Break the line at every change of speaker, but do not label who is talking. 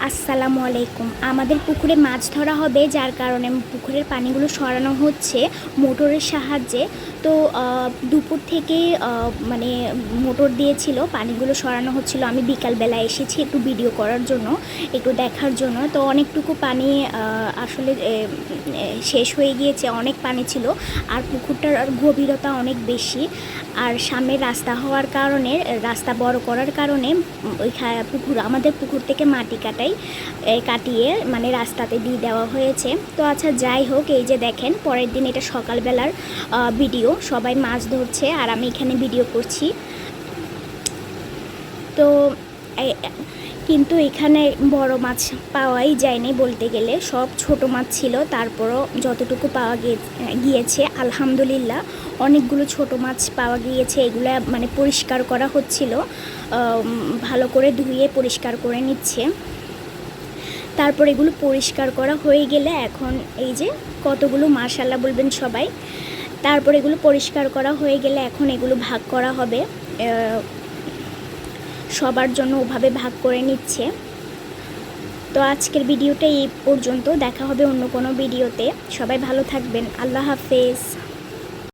আসসালামু আলাইকুম। আমাদের পুকুরে মাছ ধরা হবে, যার কারণে পুকুরের পানিগুলো সরানো হচ্ছে মোটরের সাহায্যে। তো দুপুর থেকে মানে মোটর দিয়েছিল, পানিগুলো সরানো হচ্ছিল। আমি বিকালবেলা এসেছি একটু ভিডিও করার জন্য, একটু দেখার জন্য। তো অনেকটুকু পানি আসলে শেষ হয়ে গিয়েছে, অনেক পানি ছিল। আর পুকুরটার গভীরতা অনেক বেশি। আর সামনে রাস্তা হওয়ার কারণে, রাস্তা বড় করার কারণে আমাদের পুকুর থেকে মাটি কাটিয়ে মানে রাস্তাতে দিয়ে দেওয়া হয়েছে। তো আচ্ছা, যাই হোক, এই যে দেখেন, পরের দিন এটা সকালবেলার ভিডিও। সবাই মাছ ধরছে আর আমি এখানে ভিডিও করছি। তো কিন্তু এখানে বড় মাছ পাওয়াই যায়নি বলতে গেলে, সব ছোট মাছ ছিল। তারপরও যতটুকু পাওয়া গিয়েছে আলহামদুলিল্লাহ, অনেকগুলো ছোট মাছ পাওয়া গিয়েছে। এগুলো মানে পরিষ্কার করা হচ্ছিল, ভালো করে ধুয়ে পরিষ্কার করে নিচ্ছে। তারপর এগুলো পরিষ্কার করা হয়ে গেলে এখন এই যে কতগুলো মাশাআল্লাহ বলবেন সবাই। তারপর এগুলো পরিষ্কার করা হয়ে গেলে এখন এগুলো ভাগ করা হবে, সবার জন্য ওভাবে ভাগ করে নিচ্ছে। তো আজকের ভিডিওটা এই পর্যন্ত, দেখা হবে অন্য কোনো ভিডিওতে। সবাই ভালো থাকবেন, আল্লাহ হাফেজ।